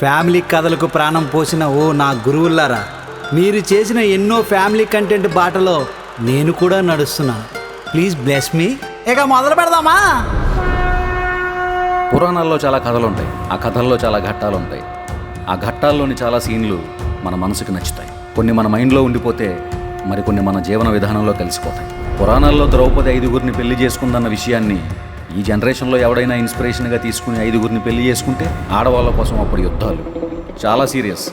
Family కథలకు ప్రాణం పోసిన ఓ నా గురువులారా, మీరు చేసిన ఎన్నో ఫ్యామిలీ కంటెంట్ బాటలో నేను కూడా నడుస్తున్నాను. Please bless me. ఇక మొదలు పెడదామా? పురాణాల్లో చాలా కథలు ఉంటాయి, ఆ కథల్లో చాలా ఘట్టాలు ఉంటాయి. ఆ ఘట్టాల్లోని చాలా సీన్లు మన మనసుకు నచ్చుతాయి. కొన్ని మన మైండ్లో ఉండిపోతే మరికొన్ని మన జీవన విధానంలో కలిసిపోతాయి. పురాణాల్లో ద్రౌపది 5గురిని పెళ్లి చేసుకుందన్న విషయాన్ని ఈ జనరేషన్లో ఎవడైనా ఇన్స్పిరేషన్గా తీసుకుని 5గురిని పెళ్లి చేసుకుంటే ఆడవాళ్ళ కోసం అప్పుడు యుద్ధాలు చాలా సీరియస్.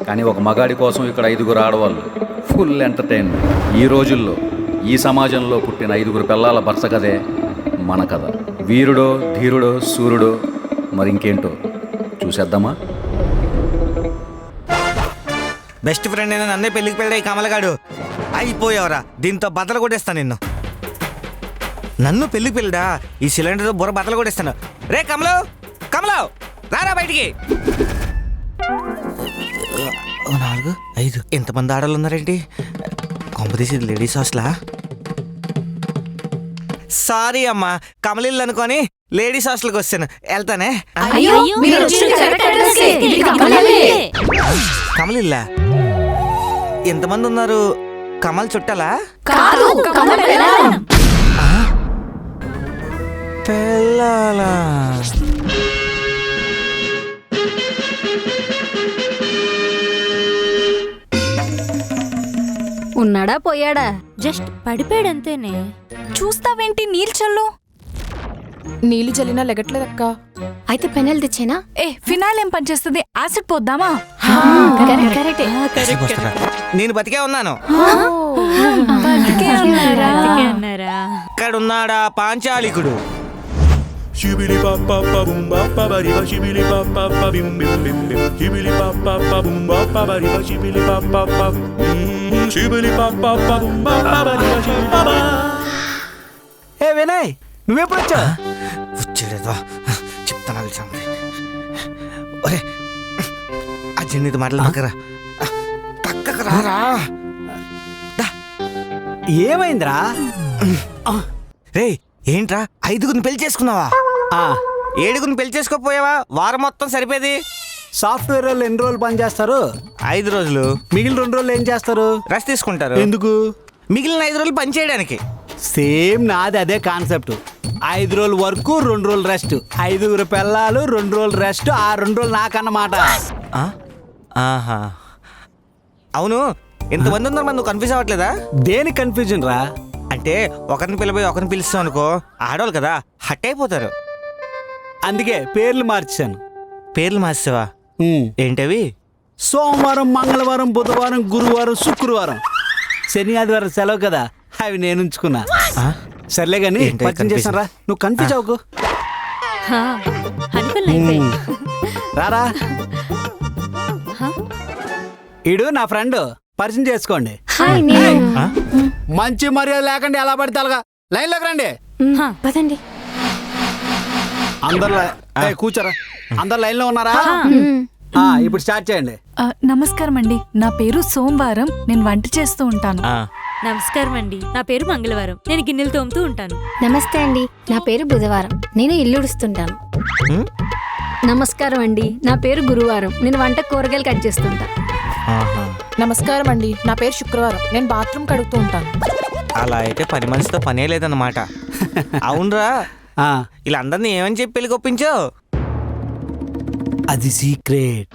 కానీ ఒక మగాడి కోసం ఇక్కడ 5గురు ఆడవాళ్ళు ఫుల్ ఎంటర్టైన్మెంట్. ఈ రోజుల్లో ఈ సమాజంలో పుట్టిన 5గురు పిల్లల భర్త కథే మన కథ. వీరుడో ధీరుడో సూర్యుడో మరి ఇంకేంటో చూసేద్దామా? బెస్ట్ ఫ్రెండ్ అయినా నన్నే పెళ్లికి పెళ్ళి కమలగాడు అయిపోయావరా. దీంతో బద్దలు కొట్టేస్తాను నిన్ను. నన్ను పెళ్లికి పెళ్ళడా? ఈ సిలిండర్ బుర్ర బద్దలు కొట్టేస్తాను. రే కమలో, కమలో రారా బయటికి. 4 5 ఎంతమంది ఆడవాళ్ళు ఉన్నారేంటి? కొంపదీసి లేడీస్ హాస్టలా? సారీ అమ్మా, కమలిల్లు అనుకొని లేడీస్ హాస్టల్కి వస్తాను. వెళ్తానే. కమలిల్లా? ఎంతమంది ఉన్నారు? కమల్ చుట్టాలా? పెళ్ళాలా? ఉన్నాడా పోయాడా? జస్ట్ పడిపోయాడంతేనే. చూస్తావేంటి? నీళ్ళు చల్లు. నీళ్ళు చల్లినా లెగట్లేదక్క. అయితే పెనల్ తెచ్చేనా? ఫినాయిల్ ఏం పనిచేస్తుంది? యాసిడ్ పోద్దామా? నేను బతికే ఉన్నాను. ఇక్కడ ఉన్నాడా పాంచాలికుడు? Shibili pop pop pa boom ba pa bari ba shibili pop pop pa bim bim bim bim shibili pop pop pa boom ba pa bari ba shibili pop pop pa shibili pop pop pa boom ba pa bari ba shibili pop. ఏ వినయ్, నువ్వెప్పుడు వచ్చా? వచ్చేదేదో చెప్తాను కలిసి. ఒరే అజెండితో మాట్లాడకరా, పక్కకు రారా. ఏమైందిరా? రే ఏంట్రా 5గురిని పెళ్లి చేసుకున్నావా? 7గురిని పెళ్లి చేసుకోపోయావా? వారం మొత్తం సరిపోయేది. సాఫ్ట్వేర్ వాళ్ళు ఎన్ని రోజులు పని చేస్తారు? 5 రోజులు. మిగిలిన 2 రోజులు ఏం చేస్తారు? రెస్ట్ తీసుకుంటారు. ఎందుకు? మిగిలిన 5 రోజులు పని చేయడానికి. సేమ్ నాది అదే కాన్సెప్ట్. 5 రోజులు వర్క్, 2 రోజులు రెస్ట్. 5గురు పిల్లలు, 2 రోజులు రెస్ట్, ఆ 2 రోజులు నాకన్నమాట. ఆహా, అవును. ఎంతమంది ఉన్నారు? మరి నువ్వు కన్ఫ్యూజ్ అవ్వట్లేదా? దేని కన్ఫ్యూజన్ రా? అంటే ఒకరిని పిలబోయి ఒకరిని పిలుస్తాం అనుకో, ఆడవాళ్ళు కదా హట్ అయిపోతారు. అందుకే పేర్లు మార్చాను. పేర్లు మార్చావా? ఏంటవి? సోమవారం, మంగళవారం, బుధవారం, గురువారం, శుక్రవారం, శని, ఆదివారం సెలవు కదా, అవి నేను ఉంచుకున్నా. సర్లే గాని పరిచయం చేశాను రా, నువ్వు కన్ఫ్యూజ్ అవ్వకు. రారా, ఈడు నా ఫ్రెండ్, పరిచయం చేసుకోండి. మంచి మర్యాద లేకండి, ఎలా పడితే అలాగా లైన్ లోకి రండి. పదండి. అందరు కూర్చోరా. అందరు లైన్ లో ఉన్నారా? ఇప్పుడు స్టార్ట్ చేయండి. నమస్కారం అండి, నా పేరు సోమవారం, నేను వంట చేస్తూ ఉంటాను. నమస్కారం అండి, నా పేరు మంగళవారం, నేను గిన్నెలు తోముతూ ఉంటాను. నమస్తే అండి, నా పేరు బుధవారం, నేను ఇల్లు ఉడుస్తుంటాను. నమస్కారం అండి, నా పేరు గురువారం, నేను వంట కూరగాయలు కట్ చేస్తుంటా. నమస్కారం అండి, నా పేరు శుక్రవారం, నేను బాత్రూమ్ కడుగుతూ ఉంటాను. అలా అయితే పని మనిషితో పనే లేదన్నమాట. అవునరా, ఇలా అందరినీ ఏమని చెప్పి పెళ్లి కొప్పించావు? అది సీక్రెట్.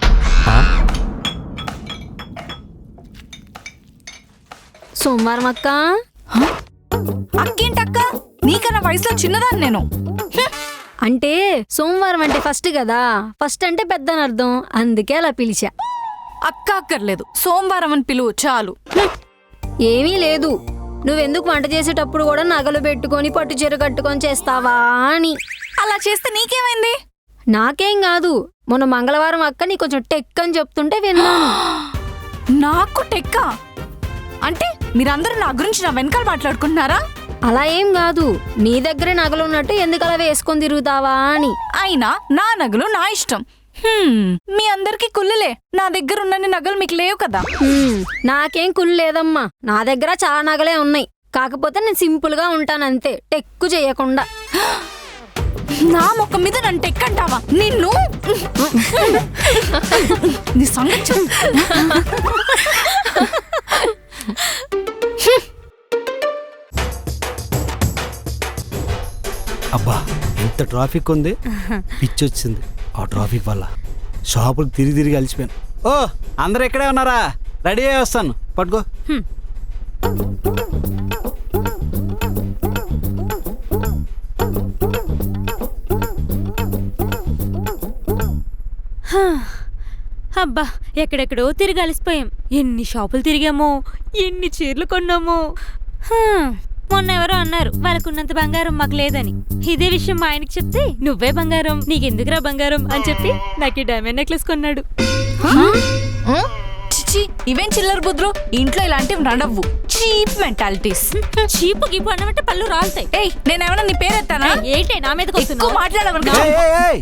సోమవారం అక్క. అక్కేంటక్క? నీకన్నా వయసులో చిన్నదాన్ని నేను. అంటే సోమవారం అంటే ఫస్ట్ కదా, ఫస్ట్ అంటే పెద్ద అని అర్థం, అందుకే అలా పిలిచా. అక్క అక్కర్లేదు, సోమవారం అని పిలువు చాలు. ఏమీ లేదు, నువ్వెందుకు వంట చేసేటప్పుడు కూడా నగలు పెట్టుకొని పట్టు చీర కట్టుకొని చేస్తావా అని. అలా చేస్తే నీకేమైంది? నాకేం కాదు, మొన్న మంగళవారం అక్క నీ కొంచెం టెక్ అని చెప్తుంటే విన్నాను. నాకు టెక్కా? అంటే మీరందరూ నా గురించి నా వెనకాల మాట్లాడుకుంటున్నారా? అలా ఏం కాదు, నీ దగ్గరే నగలు ఉన్నట్టు ఎందుకు అలా వేసుకొని తిరుగుతావా అని. అయినా నా నగలు నా ఇష్టం. మీ అందరికి కుళ్ళులే, నా దగ్గర ఉన్నన్ని నగలు మీకు లేవు కదా. నాకేం కుళ్ళు లేదమ్మా, నా దగ్గర చాలా నగలే ఉన్నాయి. కాకపోతే నేను సింపుల్ గా ఉంటానంతే, టెక్కు చేయకుండా. నా మొక్క మీద నన్ను టెక్కంటావా? నిన్ను నీ సంగతి చెప్పు. అబ్బా ఎంత ట్రాఫిక్ ఉంది, పిచ్చి వచ్చింది ఆ ట్రాఫిక్ వల్ల. షాపులు తిరిగి తిరిగి అలిసిపోయాను. ఓ అందరూ ఇక్కడే ఉన్నారా? రెడీ అయ్యి వస్తాను, పట్టుకో. అబ్బా ఎక్కడెక్కడో తిరిగి అలసిపోయాం. ఎన్ని షాపులు తిరిగామో, ఎన్ని చీరలు కొన్నామో. హా, మొన్న ఎవరో అన్నారు వాళ్ళకున్నంత బంగారం మాకు లేదని. ఇదే విషయం మా ఆయనకి చెప్తే నువ్వే బంగారం, నీకెందుకురా బంగారం అని చెప్పి నాకు ఈ డైమండ్ నెక్లెస్ కొన్నాడు. చిచి, ఇవేం చిల్లర బుద్రు, ఇంట్లో ఇలాంటివి నడవ్వు. Cheap mentalities. చీపు గీపు అన్నమంటే పళ్ళు రాలుతాయి. ఏయ్, నేనేమన్నా నీ పేరెత్తానా? ఏంటే నా మీద ఎక్కువ మాట్లాడవను. ఏయ్, ఏయ్, ఏయ్,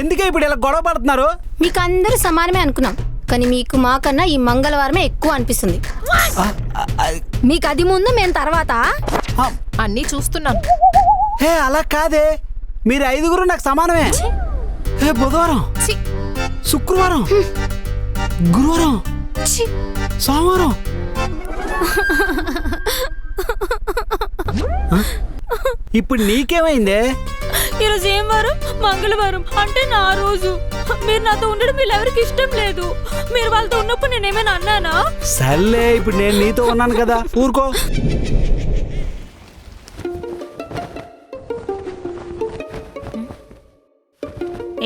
ఎందుకే ఇప్పుడు ఇలా గొడవ పడుతున్నారు? మీకు అందరూ సమానమే అనుకున్నాం, కానీ మీకు మాకన్నా ఈ మంగళవారమే ఎక్కువ అనిపిస్తుంది. మీకు అది ముందు మేము తర్వాత. అన్నీ చూస్తున్నాను. హే అలా కాదే, మీరు 5 నాకు సమానమే. హే బుధవారం, శుక్రవారం, గురువారం, సోమవారం. ఇప్పుడు నీకేమైందే? ఈరోజు ఏం వారం? మంగళవారం, అంటే నా రోజు. మీరు నాతో ఉండడం వీళ్ళెవరికి ఇష్టం లేదు. మీరు వాళ్ళతో ఉన్నప్పుడు నేనేమైనా అన్నానా? సర్లే, ఇప్పుడు నేను నీతో ఉన్నాను కదా, ఊరుకో.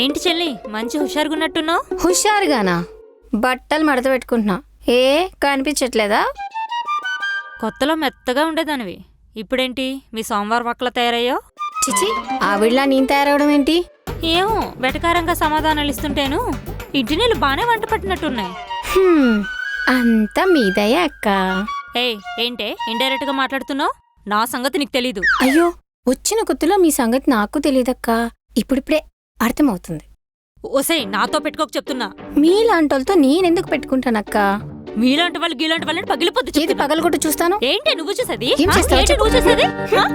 ఏంటి చెల్లి, మంచి హుషారుగున్నట్టున్నావు? హుషారుగానా? బట్టలు మడత పెట్టుకుంటున్నా. ఏ కనిపించట్లేదా? కొత్తలో మెత్తగా ఉండేదానివి, ఇప్పుడేంటి మీ సోమవారం పక్కల తయారయ్యో? చిచి, ఆవిడలా నేను తయారవడం ఏంటి? ఏమో వెటకారంగా సమాధానాలు ఇస్తుంటేను ఇంటి నీళ్ళు బాగానే వంట పట్టినట్టున్నాయి. అంతా మీదయ్యా అక్క. ఏంటే ఇండైరెక్ట్ గా మాట్లాడుతున్నావు? నా సంగతి నీకు తెలీదు. అయ్యో, వచ్చిన కొత్తలో మీ సంగతి నాకు తెలియదక్క, ఇప్పుడిప్పుడే అర్థమవుతుంది. ఓసే, నాతో పెట్టుకోక చెప్తున్నా. మీలాంటోళ్ళతో నేనెందుకు పెట్టుకుంటానక్క? మీలాంటి వాళ్ళు గీలాంటి వాళ్ళని పగిలిపోద్దు. ఏది పగలగొట్టు చూస్తాను. ఏంటి నువ్వు చూసేది? ఏం చేస్తావో ఏంటి చెప్పు. నువ్వు చూసేది?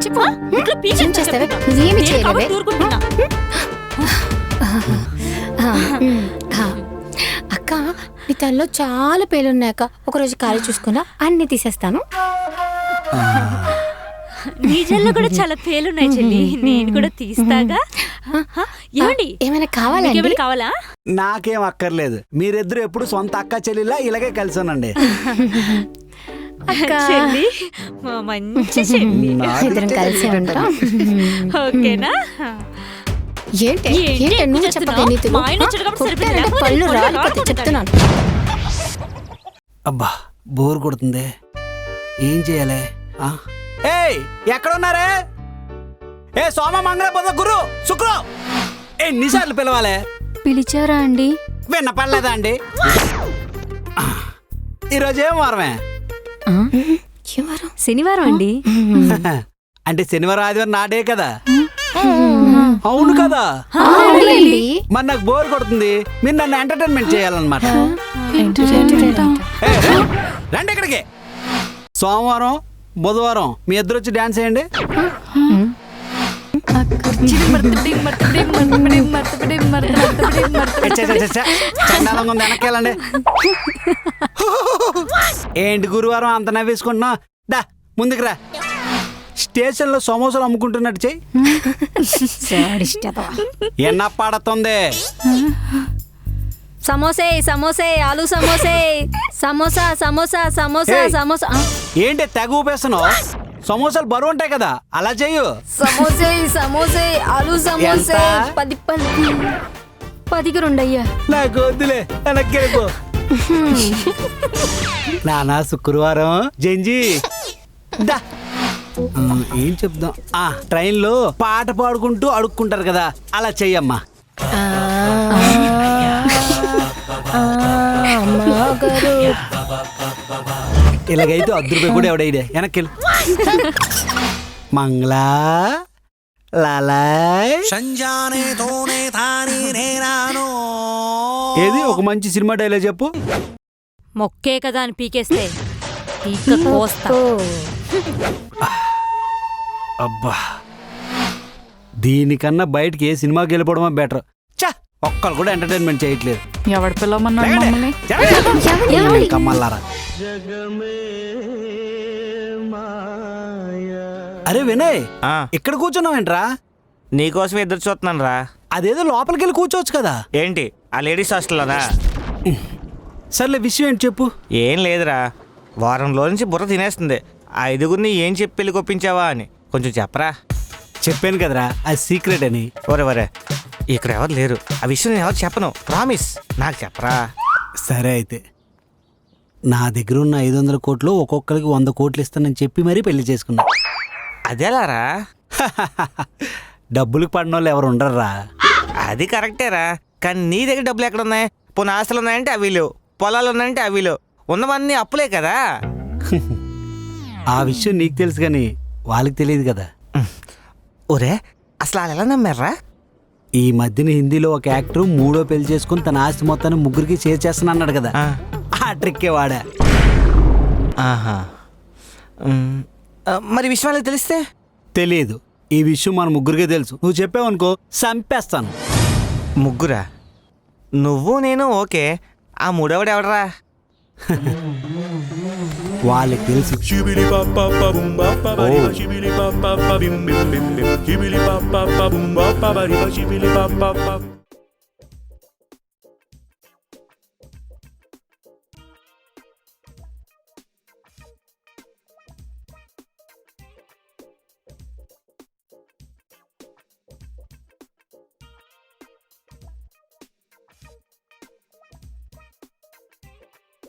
చెప్పు. ఇంట్లో ఏం పీకేస్తా చేస్తావే? చెప్తున్నా. నువ్వేమి నేను చేయలేవే? కబుర్లు ఊరుకుంటున్నా. అక్క, నీ తనలో చాలా పేలున్నాయక్క, ఒకరోజు ఖాళీ చూసుకున్నా అన్ని తీసేస్తాను. నీ జల్లో కూడా చాలా పేలున్నాయి చెల్లి, నేను కూడా తీస్తాగా. ఏమండి, ఏమైనా కావాలండి? ఏమైనా కావాలా? నాకేం అక్కర్లేదు, మీరిద్దరు ఎప్పుడు సొంత అక్క చెల్లిలా ఇలాగే కలిసానండి. చెల్లి, మా మంచి చెల్లి. ఇద్దరం కలిసి ఉంటాం. ఓకేనా? ఏంటి ఏంటి ఏంటి నువ్వు ఎక్కువ చెప్పకే నీతులు? మా ఆయన వచ్చాడు కాబట్టి కొట్టానంటే సరిపోయింది. పళ్ళు లేకపోతే రాలిపోతే రాలిపోతాయి. చెప్తున్నాను. అబ్బా బోర్ కొడుతుంది, ఏం చేయాలి? ఏయ్ ఎక్కడున్నారే? ఏ సోమ, మంగళ, బుధ, గురు, శుక్రం, ఎన్నిసార్లు పిలవాలే? పిలిచారా అండి? విన్నపడలేదా అండి? ఈరోజు ఏం వారమే? శనివారం అండి. అంటే శనివారం ఆదివారం నాడే కదా? అవును కదా? మరి నాకు బోర్ కొడుతుంది, మీరు నన్ను ఎంటర్టైన్మెంట్ చేయాలన్నమాట. రండి ఇక్కడికి. సోమవారం బుధవారం మీ ఇద్దరు వచ్చి డాన్స్ చేయండి. చండాలంగా ఉంది, వెనక్కేళ్ళండి. ఏంటి గురువారం అంత నవ్వేసుకుంటున్నావు? దా ముందుకు రా. స్టేషన్లో సమోసాలు అమ్ముకుంటున్నట్టు చెయ్యి. ఎన్న పడుతుంది? సమోసే సమోసే, ఆలు సమోసే, సమోసా సమోసా సమోసా సమోసా. ఏంటి తెగ ఊపేస్తున్నావు? సమోసాలు బరువు ఉంటాయి కదా, అలా చెయ్యు. సమోసే సమోసే, ఆలు సమోసే. ఎంత? 10కి 2 అయ్యా. నాకు వద్దులే, వెనక్కి వెళ్ళిపో. నానా శుక్రవారం జంజీ దా. ఏం చెప్దాం? ట్రైన్లో పాట పాడుకుంటూ అడుక్కుంటారు కదా, అలా చెయ్యమ్మా. ఇలాగైతే 10 రూపాయలు కూడా ఎవడైదే, వెనక్కి మంగళా లాలాయ్. ఏది ఒక మంచి సినిమా డైలాగ్ చెప్పు. మొక్కే కదా అని పీకేస్తే పీక కోస్తా. అబ్బా, దీనికన్నా బయటికి ఏ సినిమాకి వెళ్ళిపోవడమా బెటర్. చా ఒక్కరు కూడా ఎంటర్టైన్మెంట్ చేయట్లేదు. ఎవడు పిల్లమన్నాడు మమ్మల్ని? ఏమండి? కమ్మల్లారా. అరే వినయ్, ఆ, ఇక్కడ కూర్చున్నావేంట్రా? నీకోసం ఎదురు చూస్తున్నాను రా. అదేదో లోపలికి వెళ్ళి కూర్చోవచ్చు కదా. ఏంటి ఆ లేడీస్ హాస్టల్లోనా? సర్లే, విషయం ఏంటి చెప్పు. ఏం లేదురా, వారంలో నుంచి బుర్ర తినేస్తుంది. ఆ ఐదుగురిని ఏం చెప్పి పెళ్లి కొప్పించావా అని కొంచెం చెప్పరా. చెప్పాను కదరా, అది సీక్రెట్ అని. ఒరే ఇక్కడ ఎవరు లేరు, ఆ విషయం నేను ఎవరు చెప్పను, ప్రామిస్. నాకు చెప్పరా. సరే అయితే, నా దగ్గర ఉన్న 500 కోట్లు ఒక్కొక్కరికి 100 కోట్లు ఇస్తానని చెప్పి మరీ పెళ్లి చేసుకున్నా. అదేలారా? డబ్బులకు పడిన వాళ్ళు ఎవరు ఉండర్రా. అది కరెక్టేరా, కానీ నీ దగ్గర డబ్బులు ఎక్కడ ఉన్నాయి? పోనీ ఆస్తులు ఉన్నాయంటే అవి లేవు, పొలాలు ఉన్నాయంటే అవి లేవు, ఉన్నవన్నీ అప్పులే కదా. ఆ విషయం నీకు తెలుసు కానీ వాళ్ళకి తెలియదు కదా. ఒరే, అసలు వాళ్ళు ఎలా నమ్మారా? ఈ మధ్యన హిందీలో ఒక యాక్టర్ 3వ పెళ్లి చేసుకుని తన ఆస్తి మొత్తాన్ని ముగ్గురికి షేర్ చేస్తాను అన్నాడు కదా. ఆ ట్రిక్కే వాడా. ఆహా. మరి విషయం వాళ్ళకి తెలిస్తే? తెలియదు. ఈ విషయం మన ముగ్గురికే తెలుసు. నువ్వు చెప్పావనుకో చంపేస్తాను. ముగ్గురా? నువ్వు నేను ఓకే, ఆ మూడవడు ఎవడరా? వాళ్ళకి తెలుసు. Shibili bop bop ba boom bop ba ba ba shibili bop bop ba bim bim bim bim. Shibili bop bop ba boom bop ba ba ba shibili bop bop ba.